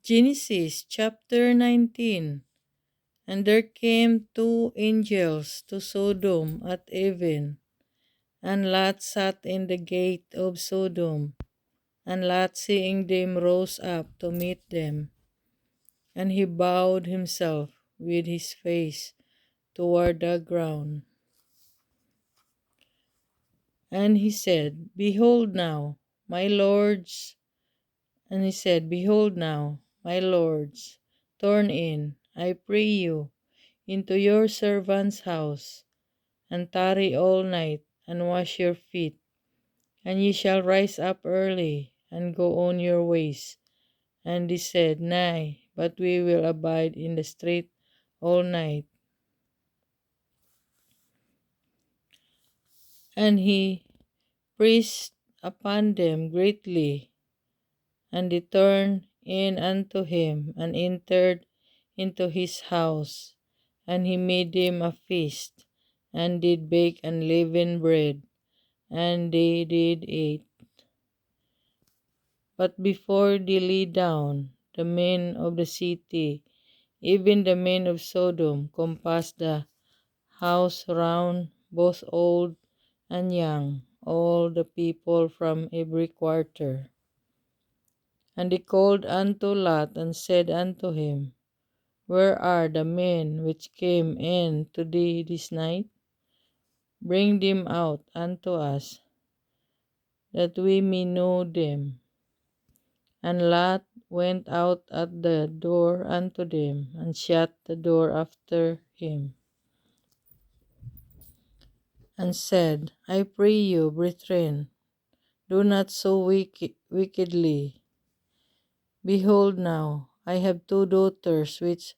Genesis chapter 19. And there came two angels to Sodom at even, and Lot sat in the gate of Sodom. And Lot, seeing them, rose up to meet them, and he bowed himself with his face toward the ground. And he said, Behold now, my lords. And he said, Behold now, my lords, turn in, I pray you, into your servant's house, and tarry all night, and wash your feet, and ye shall rise up early, and go on your ways. And he said, Nay, but we will abide in the street all night. And he pressed upon them greatly, and they turned in unto him, and entered into his house. And he made them a feast, and did bake unleavened bread, and they did eat. But before they lay down, the men of the city, even the men of Sodom, compassed the house round, both old and young, all the people from every quarter. And they called unto Lot, and said unto him, Where are the men which came in to thee this night? Bring them out unto us, that we may know them. And Lot went out at the door unto them, and shut the door after him, and said, I pray you, brethren, do not so wickedly. Behold now, I have two daughters which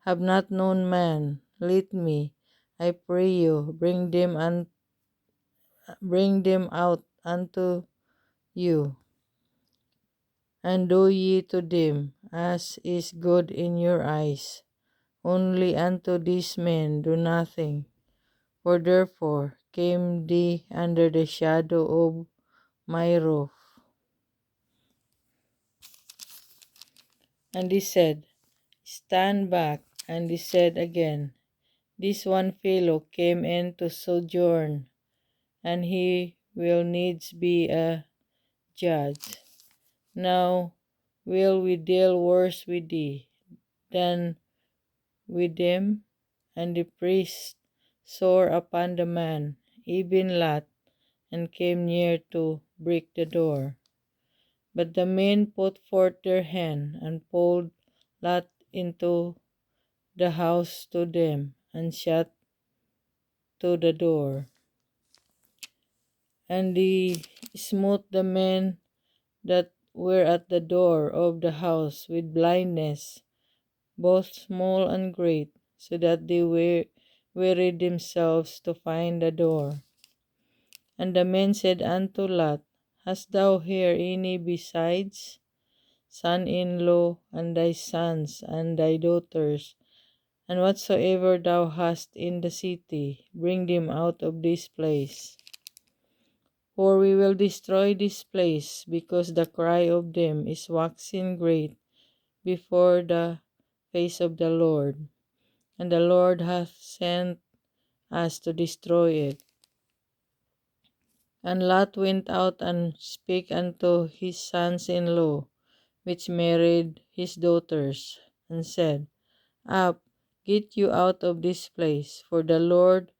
have not known man. Let me, I pray you, bring them out unto you, and do ye to them as is good in your eyes. Only unto these men do nothing, for therefore came they under the shadow of my roof. And he said, Stand back. And he said again, This one fellow came in to sojourn, and he will needs be a judge. Now will we deal worse with thee than with them? And the priest sore upon the man, even Lot, and came near to break the door. But the men put forth their hand, and pulled Lot into the house to them, and shut to the door. And they smote the men that were at the door of the house with blindness, both small and great, so that they wearied themselves to find the door. And the men said unto Lot, Hast thou here any besides son-in-law, and thy sons, and thy daughters, and whatsoever thou hast in the city, bring them out of this place? For we will destroy this place, because the cry of them is waxing great before the face of the Lord, and the Lord hath sent us to destroy it. And Lot went out and spake unto his sons-in-law, which married his daughters, and said, Up, get you out of this place, for the Lord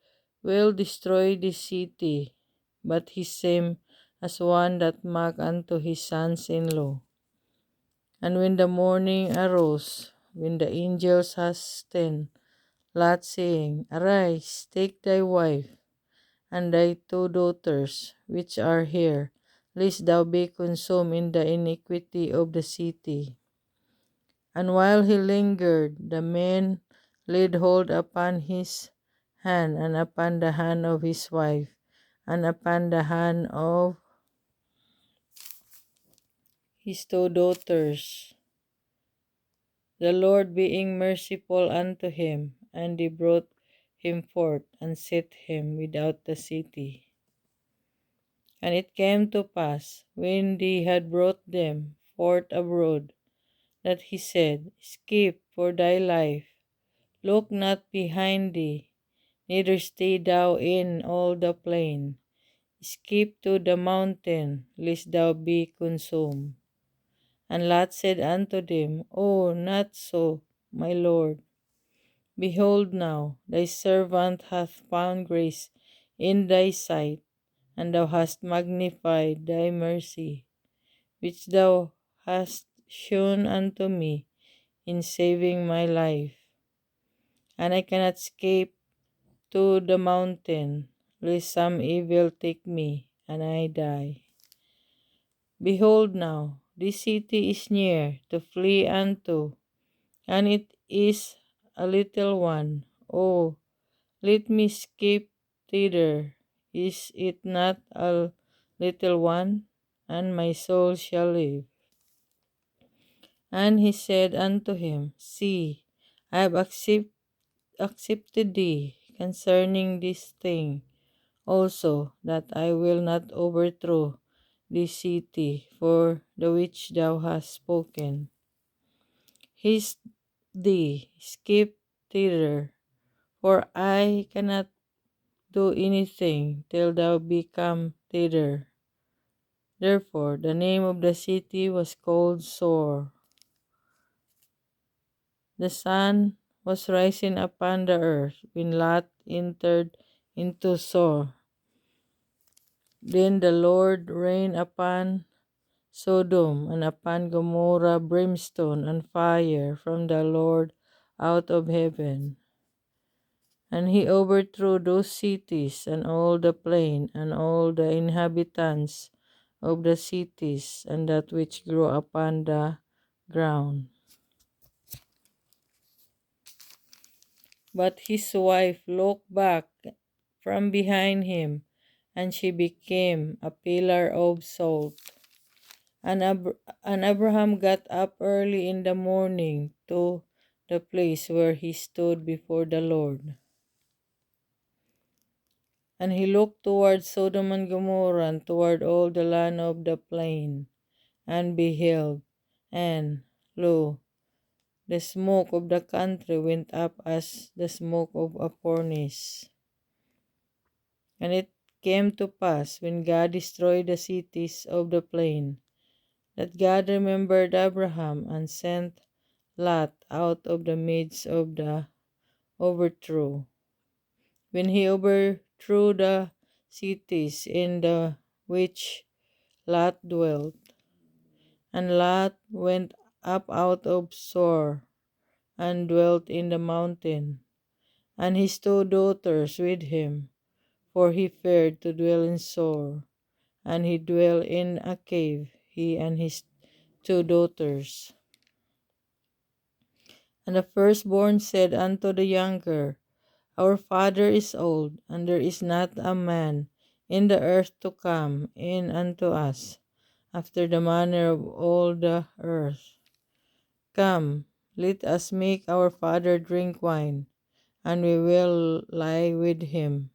will destroy this city. But he seemed as one that mocked unto his sons-in-law. And when the morning arose, when the angels hastened Lot, saying, Arise, take thy wife, and thy two daughters, which are here, lest thou be consumed in the iniquity of the city. And while he lingered, the men laid hold upon his hand, and upon the hand of his wife, and upon the hand of his two daughters, the Lord being merciful unto him. And they brought him forth, and set him without the city. And it came to pass, when they had brought them forth abroad, that he said, Escape for thy life, look not behind thee, neither stay thou in all the plain. Escape to the mountain, lest thou be consumed. And Lot said unto them, Oh, not so, my Lord. Behold now, thy servant hath found grace in thy sight, and thou hast magnified thy mercy, which thou hast shown unto me in saving my life. And I cannot escape to the mountain, lest some evil take me, and I die. Behold now, this city is near to flee unto, and it is a little one. Oh, let me escape thither. Is it not a little one? And my soul shall live. And he said unto him, See, I have accepted thee concerning this thing also, that I will not overthrow this city for the which thou hast spoken. Haste thee, skip thither, for I cannot do anything till thou be come thither. Therefore the name of the city was called Sor. The sun was rising upon the earth when Lot entered into Sor. Then the Lord rained upon Sodom and upon Gomorrah brimstone and fire from the Lord out of heaven. And he overthrew those cities and all the plain and all the inhabitants of the cities and that which grew upon the ground. But his wife looked back from behind him, and she became a pillar of salt. And Abraham got up early in the morning to the place where he stood before the Lord. And he looked toward Sodom and Gomorrah and toward all the land of the plain, and beheld, and lo, the smoke of the country went up as the smoke of a furnace. And it came to pass, when God destroyed the cities of the plain, that God remembered Abraham and sent Lot out of the midst of the overthrow. When he overthrew the cities in the which Lot dwelt, and Lot went up out of Sor, and dwelt in the mountain, and his two daughters with him, for he feared to dwell in Sor, and he dwelt in a cave, he and his two daughters. And the firstborn said unto the younger, Our father is old, and there is not a man in the earth to come in unto us, after the manner of all the earth. Come, let us make our father drink wine, and we will lie with him,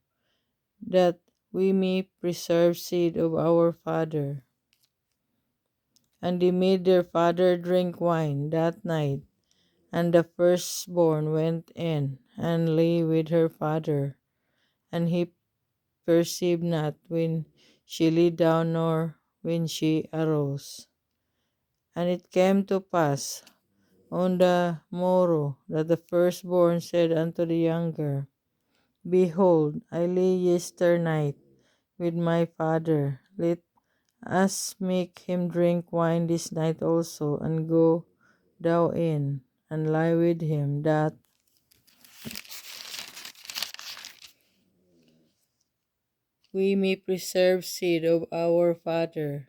that we may preserve seed of our father. And they made their father drink wine that night, and the firstborn went in and lay with her father, and he perceived not when she lay down nor when she arose. And it came to pass on the morrow that the firstborn said unto the younger, Behold, I lay yesternight with my father. Let us make him drink wine this night also, and go thou in, and lie with him, that we may preserve seed of our father.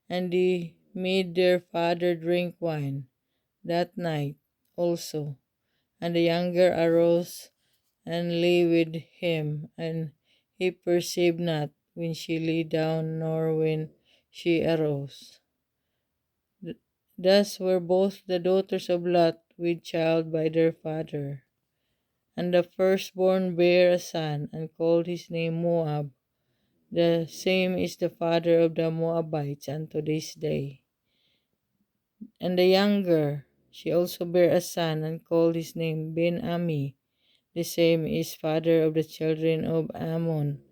And they made their father drink wine that night also. And the younger arose and lay with him, and he perceived not when she lay down nor when she arose. Thus were both the daughters of Lot with child by their father. And the firstborn bare a son, and called his name Moab. The same is the father of the Moabites unto this day. And the younger, she also bare a son, and called his name Ben-Ami. The same is father of the children of Ammon,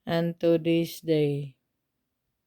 and to this day.